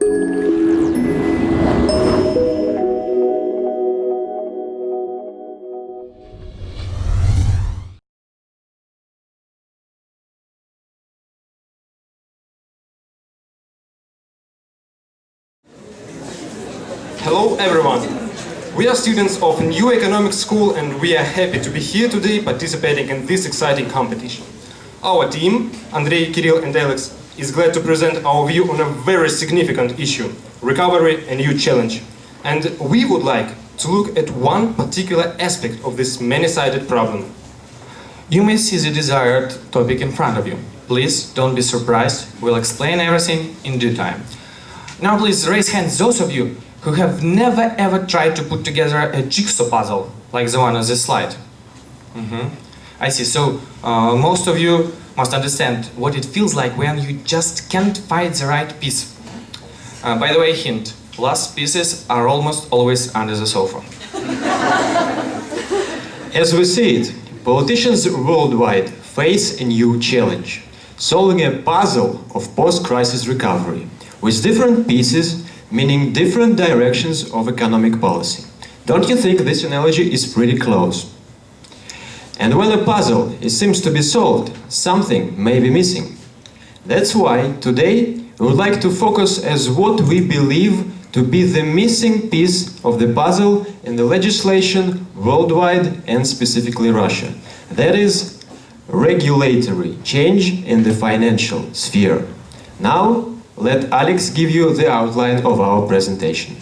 Hello everyone! We are students of New Economics School and we are happy to be here today participating in this exciting competition. Our team, Andrey, Kirill and Alex, is glad to present our view on a very significant issue, recovery and new challenge. And we would like to look at one particular aspect of this many-sided problem. You may see the desired topic in front of you. Please don't be surprised, we'll explain everything in due time. Now please raise hands those of you who have never ever tried to put together a jigsaw puzzle, like the one on this slide. I see, so most of you must understand what it feels like when you just can't find the right piece. By the way, hint, last pieces are almost always under the sofa. As we see it, politicians worldwide face a new challenge, solving a puzzle of post-crisis recovery, with different pieces meaning different directions of economic policy. Don't you think this analogy is pretty close? And when a puzzle seems to be solved, something may be missing. That's why today we would like to focus as what we believe to be the missing piece of the puzzle in the legislation worldwide and specifically Russia. That is regulatory change in the financial sphere. Now, let Alex give you the outline of our presentation.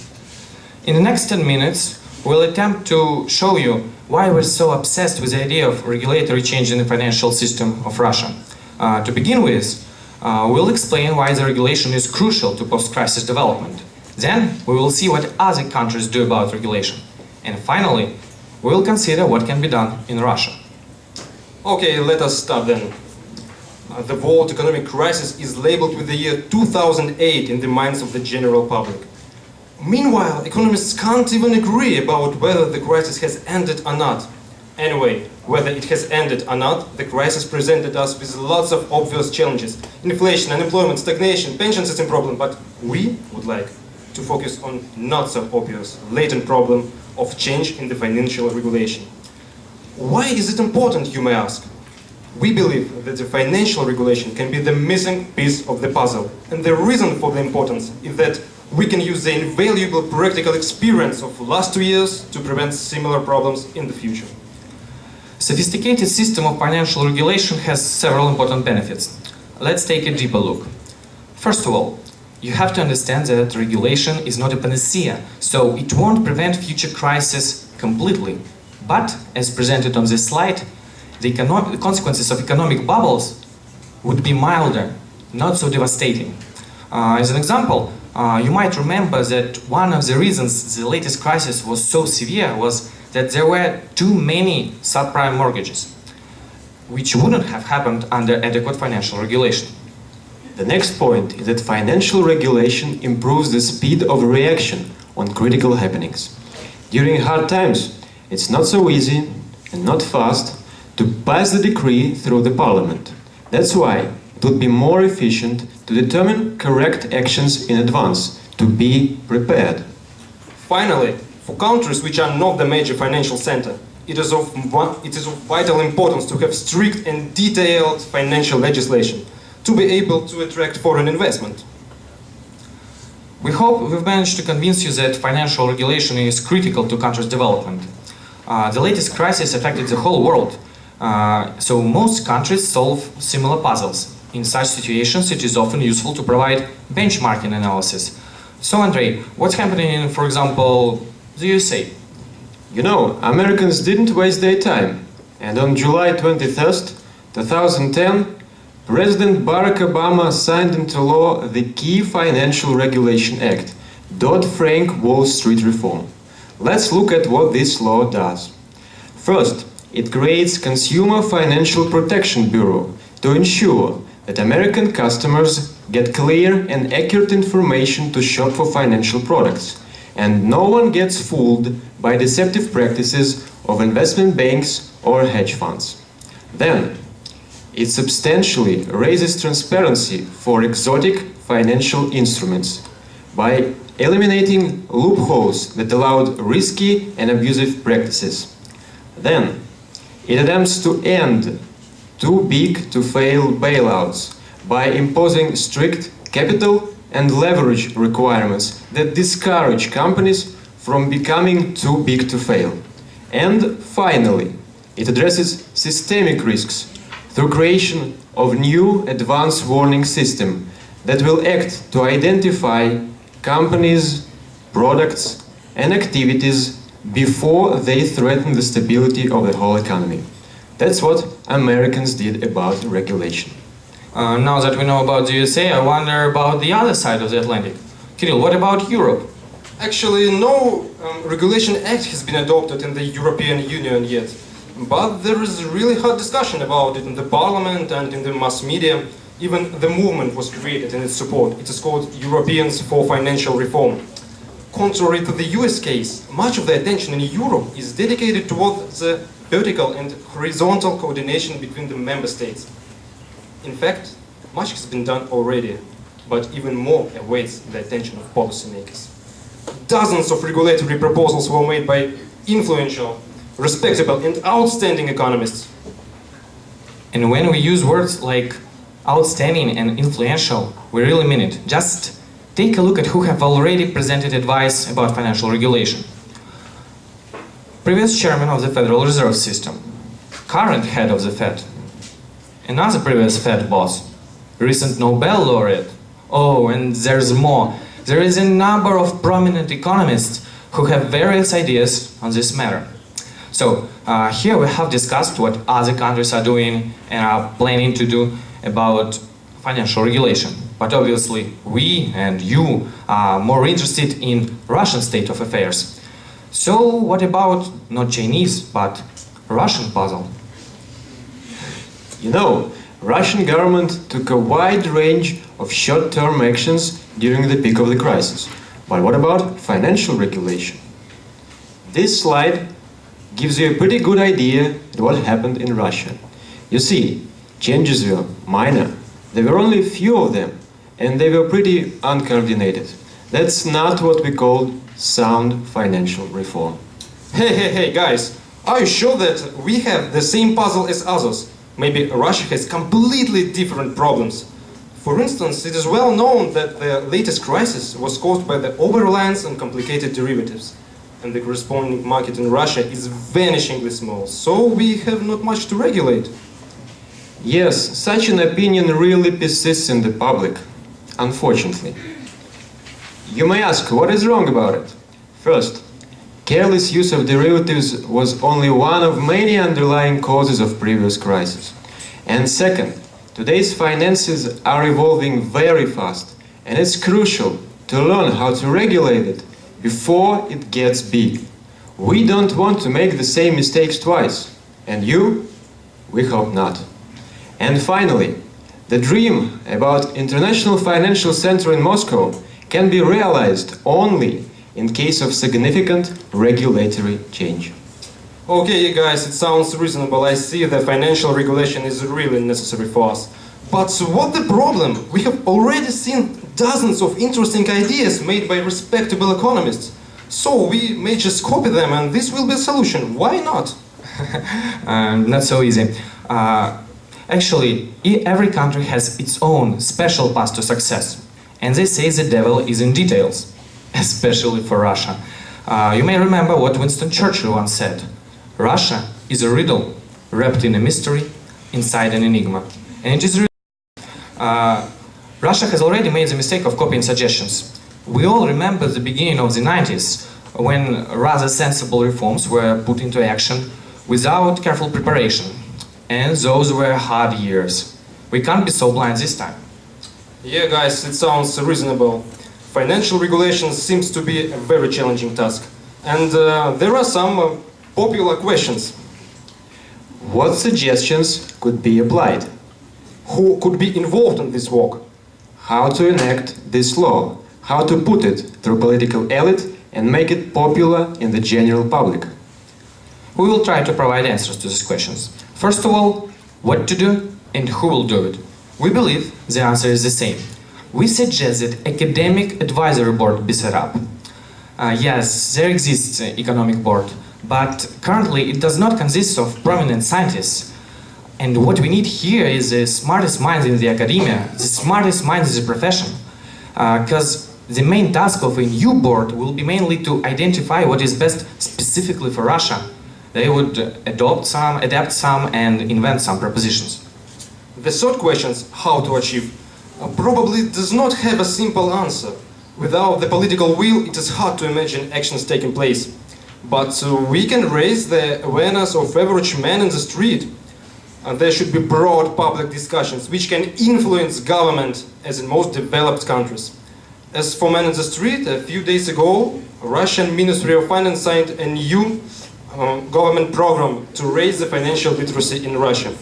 In the next 10 minutes, we'll attempt to show you why we're so obsessed with the idea of regulatory change in the financial system of Russia. To begin with, we'll explain why the regulation is crucial to post-crisis development. Then, we will see what other countries do about regulation. And finally, we'll consider what can be done in Russia. Okay, let us start then. The world economic crisis is labeled with the year 2008 in the minds of the general public. Meanwhile, economists can't even agree about whether the crisis has ended or not. Anyway, whether it has ended or not, the crisis presented us with lots of obvious challenges. Inflation, unemployment, stagnation, pension system problem, but we would like to focus on not so obvious, latent problem of change in the financial regulation. Why is it important, you may ask? We believe that the financial regulation can be the missing piece of the puzzle. And the reason for the importance is that we can use the invaluable practical experience of the last 2 years to prevent similar problems in the future. Sophisticated system of financial regulation has several important benefits. Let's take a deeper look. First of all, you have to understand that regulation is not a panacea, so it won't prevent future crises completely. But, as presented on this slide, the consequences of economic bubbles would be milder, not so devastating. As an example, you might remember that one of the reasons the latest crisis was so severe was that there were too many subprime mortgages, which wouldn't have happened under adequate financial regulation. The next point is that financial regulation improves the speed of reaction on critical happenings. During hard times, it's not so easy and not fast to pass the decree through the parliament. That's why it would be more efficient to determine correct actions in advance, to be prepared. Finally, for countries which are not the major financial center, it is of vital importance to have strict and detailed financial legislation to be able to attract foreign investment. We hope we've managed to convince you that financial regulation is critical to countries' development. The latest crisis affected the whole world, so most countries solve similar puzzles. In such situations, it is often useful to provide benchmarking analysis. So, Andrei, what's happening in, for example, the USA? You know, Americans didn't waste their time, and on July 21st, 2010, President Barack Obama signed into law the key Financial Regulation Act, Dodd-Frank Wall Street Reform. Let's look at what this law does. First, it creates Consumer Financial Protection Bureau to ensure that American customers get clear and accurate information to shop for financial products, and no one gets fooled by deceptive practices of investment banks or hedge funds. Then, it substantially raises transparency for exotic financial instruments, by eliminating loopholes that allowed risky and abusive practices. Then, it attempts to end too big to fail bailouts by imposing strict capital and leverage requirements that discourage companies from becoming too big to fail. And finally, it addresses systemic risks through creation of new advanced warning system that will act to identify companies, products and activities before they threaten the stability of the whole economy. That's what Americans did about regulation. Now that we know about the USA, I wonder about the other side of the Atlantic. Kirill, what about Europe? Actually, no regulation act has been adopted in the European Union yet, but there is really hot discussion about it in the parliament and in the mass media. Even the movement was created in its support. It is called Europeans for Financial Reform. Contrary to the US case, much of the attention in Europe is dedicated towards the vertical and horizontal coordination between the member states. In fact, much has been done already, but even more awaits the attention of policymakers. Dozens of regulatory proposals were made by influential, respectable and outstanding economists. And when we use words like outstanding and influential, we really mean it. Just take a look at who have already presented advice about financial regulation. Previous chairman of the Federal Reserve System, current head of the Fed, another previous Fed boss, recent Nobel laureate. Oh, and there's more. There is a number of prominent economists who have various ideas on this matter. So here we have discussed what other countries are doing and are planning to do about financial regulation. But obviously we and you are more interested in Russian state of affairs. So what about not Chinese, but Russian puzzle? You know, Russian government took a wide range of short-term actions during the peak of the crisis. But what about financial regulation? This slide gives you a pretty good idea of what happened in Russia. You see, changes were minor. There were only a few of them, and they were pretty uncoordinated. That's not what we call sound financial reform. Hey guys, are you sure that we have the same puzzle as others? Maybe Russia has completely different problems. For instance, it is well known that the latest crisis was caused by the over-reliance on complicated derivatives. And the corresponding market in Russia is vanishingly small, so we have not much to regulate. Yes, such an opinion really persists in the public, unfortunately. You may ask, what is wrong about it? First, careless use of derivatives was only one of many underlying causes of previous crises. And second, today's finances are evolving very fast, and it's crucial to learn how to regulate it before it gets big. We don't want to make the same mistakes twice, and you? We hope not. And finally, the dream about International Financial Center in Moscow can be realized only in case of significant regulatory change. Okay, guys, it sounds reasonable. I see that financial regulation is really necessary for us. But what's the problem? We have already seen dozens of interesting ideas made by respectable economists. So we may just copy them and this will be a solution. Why not? Not so easy. Actually, every country has its own special path to success. And they say the devil is in details, especially for Russia. You may remember what Winston Churchill once said. Russia is a riddle wrapped in a mystery inside an enigma. And it is really Russia has already made the mistake of copying suggestions. We all remember the beginning of the 90s, when rather sensible reforms were put into action without careful preparation. And those were hard years. We can't be so blind this time. Yeah, guys, it sounds reasonable. Financial regulation seems to be a very challenging task. And there are some popular questions. What suggestions could be applied? Who could be involved in this work? How to enact this law? How to put it through political elite and make it popular in the general public? We will try to provide answers to these questions. First of all, what to do and who will do it. We believe the answer is the same. we suggest that academic advisory board be set up. Yes, there exists an economic board, but currently it does not consist of prominent scientists. And what we need here is the smartest minds in the academia, the smartest minds in the profession. Because the main task of a new board will be mainly to identify what is best specifically for Russia. They would adapt some, and invent some propositions. The third question, how to achieve, probably does not have a simple answer. Without the political will, it is hard to imagine actions taking place. But we can raise the awareness of average man in the street. And there should be broad public discussions which can influence government as in most developed countries. As for man in the street, a few days ago, Russian Ministry of Finance signed a new government program to raise the financial literacy in Russia.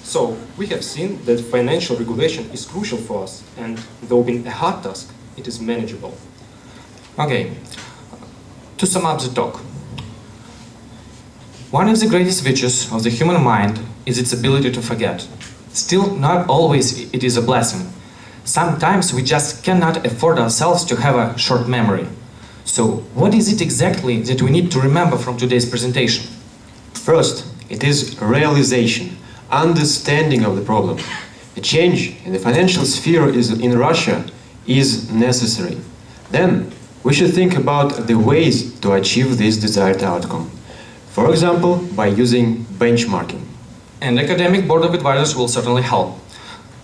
So we have seen that financial regulation is crucial for us, and though being a hard task, it is manageable. Okay, to sum up the talk. One of the greatest virtues of the human mind is its ability to forget. Still, not always it is a blessing. Sometimes we just cannot afford ourselves to have a short memory. So, what is it exactly that we need to remember from today's presentation? First, it is realization, understanding of the problem. A change in the financial sphere in Russia is necessary. Then, we should think about the ways to achieve this desired outcome. For example, by using benchmarking. And academic board of advisors will certainly help.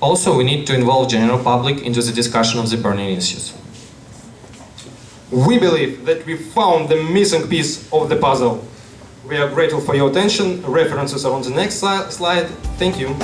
Also, we need to involve general public into the discussion of the burning issues. We believe that we found the missing piece of the puzzle. We are grateful for your attention. References are on the next slide. Thank you.